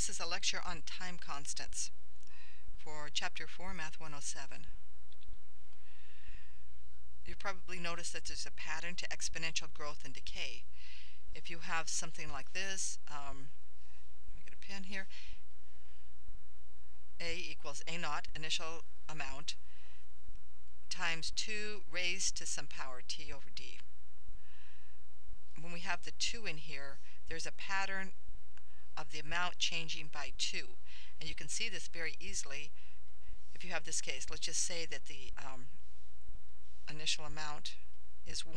This is a lecture on time constants for Chapter 4, Math 107. You've probably noticed that there's a pattern to exponential growth and decay. If you have something like this, let me get a pen here, A equals A naught, initial amount, times 2 raised to some power t over d. When we have the 2 in here, there's a pattern of the amount changing by 2. And you can see this very easily if you have this case. Let's just say that the initial amount is 1,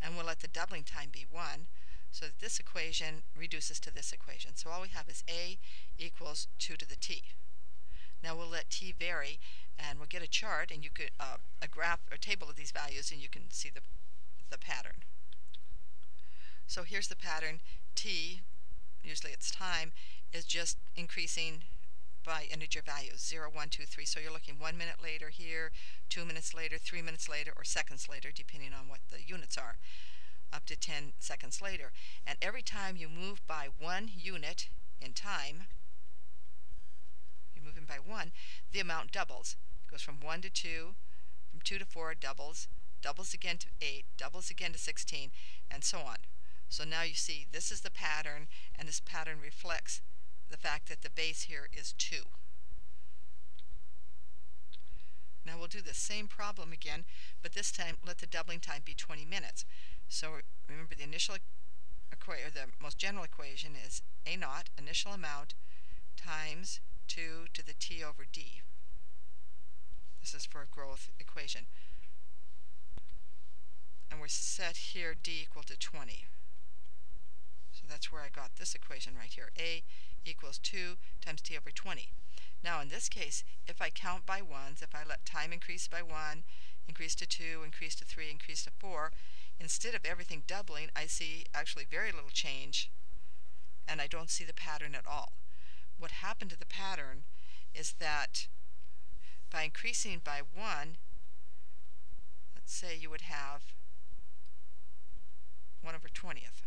and we'll let the doubling time be 1, so that this equation reduces to this equation. So all we have is A equals 2 to the t. Now we'll let t vary, and we'll get a chart, and you could a graph or table of these values, and you can see the pattern. So here's the pattern. T, usually it's time, is just increasing by integer values, 0, 1, 2, 3. So you're looking 1 minute later here, 2 minutes later, 3 minutes later, or seconds later, depending on what the units are, up to 10 seconds later. And every time you move by 1 unit in time, you're moving by 1, the amount doubles. It goes from 1 to 2, from 2 to 4, doubles, doubles again to 8, doubles again to 16, and so on. So now you see this is the pattern, and this pattern reflects the fact that the base here is 2. Now we'll do the same problem again, but this time let the doubling time be 20 minutes. So remember, the initial equation, or the most general equation, is A naught, initial amount, times 2 to the t over d. This is for a growth equation. And we're set here d equal to 20. So that's where I got this equation right here. A equals 2 times t over 20. Now in this case, if I count by ones, if I let time increase by 1, increase to 2, increase to 3, increase to 4, instead of everything doubling, I see actually very little change, and I don't see the pattern at all. What happened to the pattern is that by increasing by 1, let's say you would have 1 over 20th.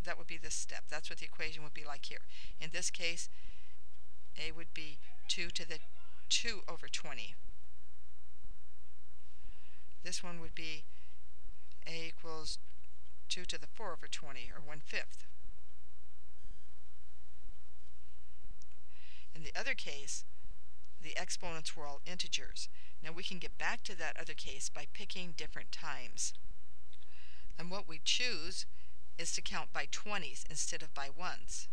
That would be this step. That's what the equation would be like here. In this case, A would be 2 to the 2 over 20. This one would be A equals 2 to the 4 over 20, or 1/5. In the other case, the exponents were all integers. Now we can get back to that other case by picking different times. And what we choose is to count by 20s instead of by 1s.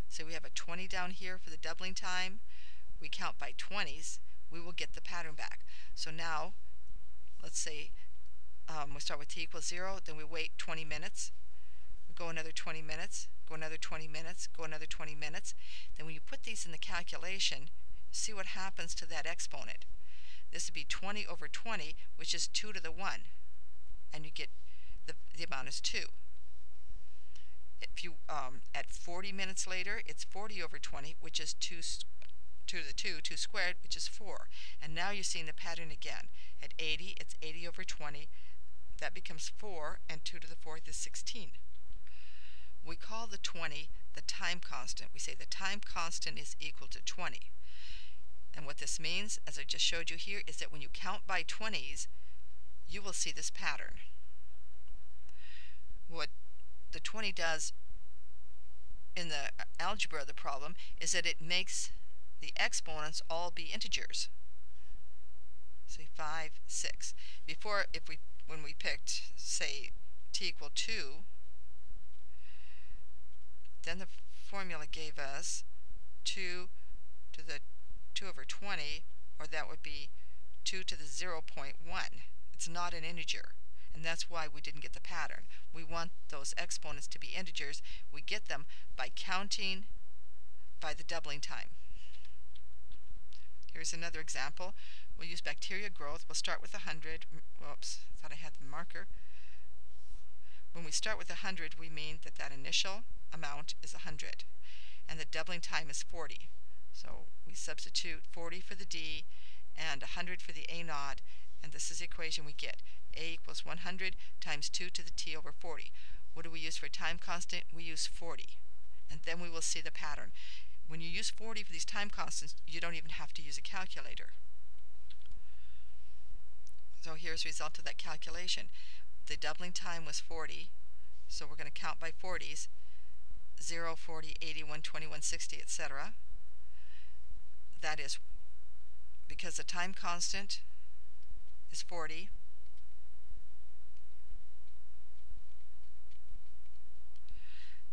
So we have a 20 down here for the doubling time. We count by 20s, we will get the pattern back. So now, let's say we start with t equals 0, then we wait 20 minutes, we go another 20 minutes, go another 20 minutes, go another 20 minutes. Then when you put these in the calculation, see what happens to that exponent. This would be 20 over 20, which is 2 to the 1, and you get the amount is 2. If you at 40 minutes later, it's 40 over 20, which is 2 to the 2 squared, which is 4. And now you're seeing the pattern again. At 80, it's 80 over 20. That becomes 4, and 2 to the 4th is 16. We call the 20 the time constant. We say the time constant is equal to 20. And what this means, as I just showed you here, is that when you count by 20s, you will see this pattern. What the 20 does in the algebra of the problem is that it makes the exponents all be integers. Say 5, 6. Before, when we picked, say, t equal 2, then the formula gave us 2 to the 2 over 20, or that would be 2 to the 0.1. It's not an integer. And that's why we didn't get the pattern. We want those exponents to be integers. We get them by counting by the doubling time. Here's another example. We'll use bacteria growth. We'll start with 100. Whoops, I thought I had the marker. When we start with 100, we mean that that initial amount is 100, and the doubling time is 40. So we substitute 40 for the d and 100 for the A naught, and this is the equation we get. A equals 100 times 2 to the t over 40. What do we use for time constant? We use 40. and then we will see the pattern. When you use 40 for these time constants, you don't even have to use a calculator. So here's the result of that calculation. The doubling time was 40, so we're going to count by 40s, 0, 40, 80, 120, 160, etc. That is because the time constant is 40.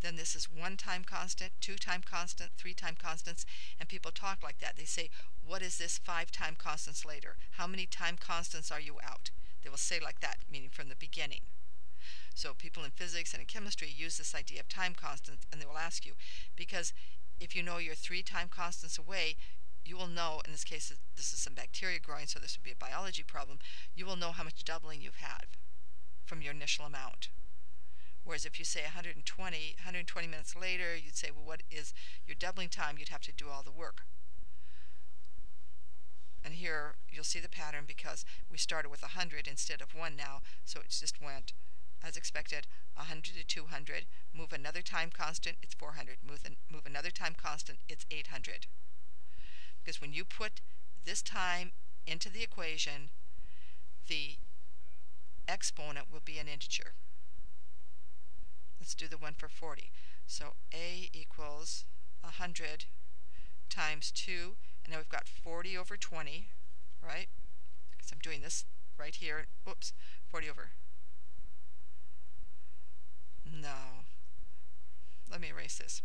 Then this is 1 time constant, 2 time constant, 3 time constants, and people talk like that. They say, what is this 5 time constants later? How many time constants are you out? They will say like that, meaning from the beginning. So people in physics and in chemistry use this idea of time constants, and they will ask you, because if you know you're 3 time constants away, you will know, in this case this is some bacteria growing, so this would be a biology problem, you will know how much doubling you've had from your initial amount. Whereas if you say 120 minutes later, you'd say, well, what is your doubling time? You'd have to do all the work. And here you'll see the pattern because we started with 100 instead of 1 now, so it just went, as expected, 100 to 200, move another time constant, it's 400, move another time constant, it's 800. Because when you put this time into the equation, the exponent will be an integer. Let's do the one for 40. So A equals 100 times 2, and now we've got 40 over 20, right? Because I'm doing this right here. Oops, 40 over. No. Let me erase this.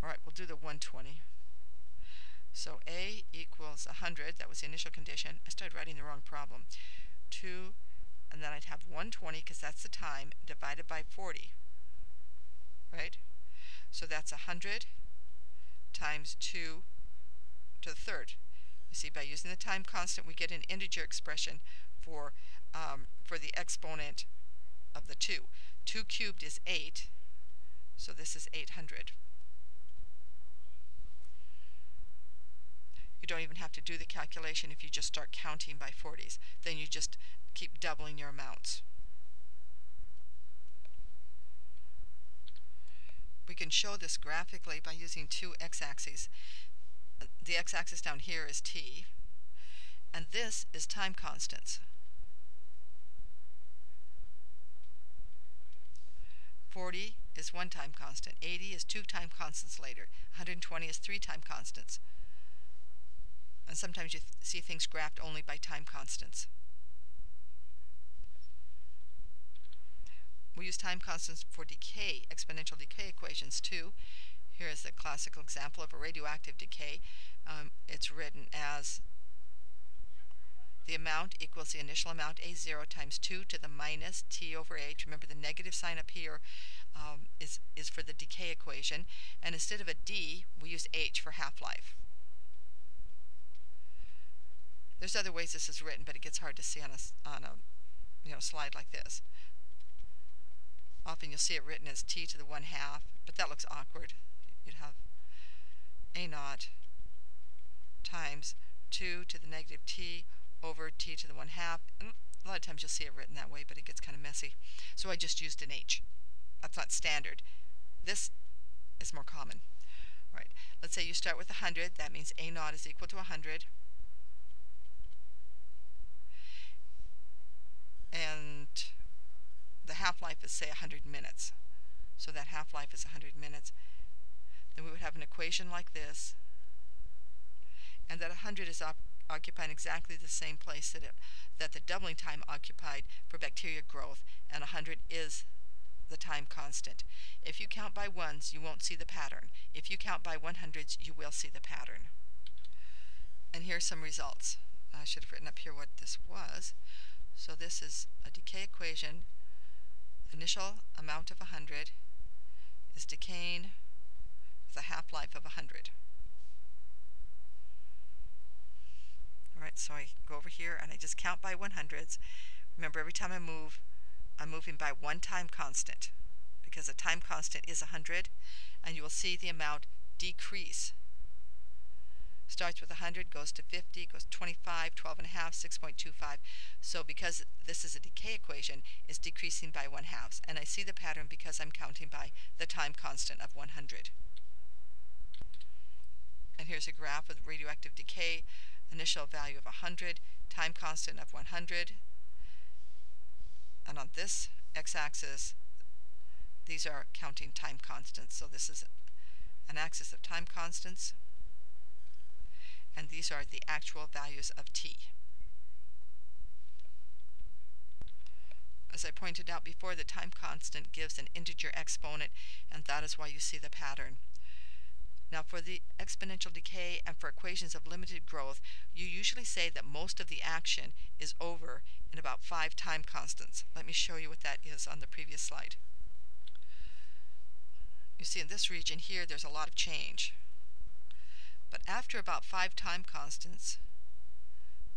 Alright, we'll do the 120. So A equals 100, that was the initial condition. I started writing the wrong problem. 2, and then I'd have 120, because that's the time, divided by 40. Right? So that's 100 times 2 to the third. You see, by using the time constant, we get an integer expression for the exponent of the 2. 2 cubed is 8, so this is 800. You don't even have to do the calculation if you just start counting by 40s. Then you just keep doubling your amounts. We can show this graphically by using 2 x-axes. The x-axis down here is t, and this is time constants. 40 is 1 time constant, 80 is 2 time constants later, 120 is 3 time constants. And sometimes you see things graphed only by time constants. We use time constants for decay, exponential decay equations too. Here is the classical example of a radioactive decay. It's written as the amount equals the initial amount A0 times 2 to the minus T over H. Remember, the negative sign up here is for the decay equation. And instead of a D, we use H for half-life. There's other ways this is written, but it gets hard to see on a slide like this. Often you'll see it written as T to the 1/2, but that looks awkward. You'd have A0 times 2 to the negative T over T to the 1/2. And a lot of times you'll see it written that way, but it gets kind of messy. So I just used an H. That's not standard. This is more common. All right. Let's say you start with 100. That means A0 is equal to 100. And the half-life is, say, 100 minutes. So that half-life is 100 minutes. Then we would have an equation like this, and that 100 is occupying exactly the same place that the doubling time occupied for bacteria growth, and 100 is the time constant. If you count by ones, you won't see the pattern. If you count by 100s, you will see the pattern. And here's some results. I should have written up here what this was. So this is a decay equation. Initial amount of 100 is decaying with a half-life of 100. Alright, so I go over here and I just count by 100s. Remember, every time I move, I'm moving by 1 time constant, because a time constant is 100, and you will see the amount decrease Starts with 100, goes to 50, goes to 25, 12 and a half, 6.25. So because this is a decay equation, it's decreasing by 1/2. And I see the pattern because I'm counting by the time constant of 100. And here's a graph with radioactive decay, initial value of 100, time constant of 100. And on this x-axis, these are counting time constants. So this is an axis of time constants. And these are the actual values of t. As I pointed out before, the time constant gives an integer exponent, and that is why you see the pattern. Now for the exponential decay and for equations of limited growth, you usually say that most of the action is over in about 5 time constants. Let me show you what that is on the previous slide. You see in this region here, there's a lot of change. But after about 5 time constants,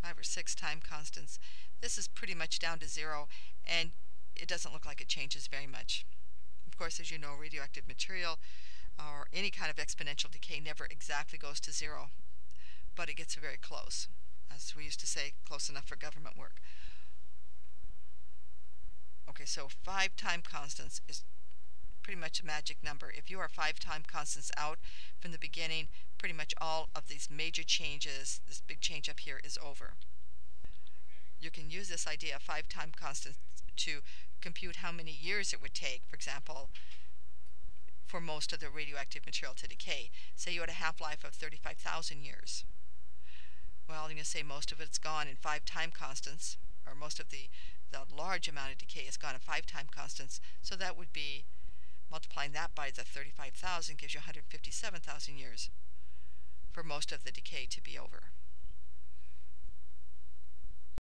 5 or 6 time constants, this is pretty much down to 0, and it doesn't look like it changes very much. Of course, as you know, radioactive material or any kind of exponential decay never exactly goes to 0, but it gets very close. As we used to say, close enough for government work. Okay, so 5 time constants is pretty much a magic number. If you are 5 time constants out from the beginning, pretty much all of these major changes, this big change up here, is over. You can use this idea of 5 time constants to compute how many years it would take, for example, for most of the radioactive material to decay. Say you had a half-life of 35,000 years. Well, you can say most of it's gone in 5 time constants, or most of the large amount of decay is gone in 5 time constants, so that would be multiplying that by the 35,000 gives you 157,000 years for most of the decay to be over.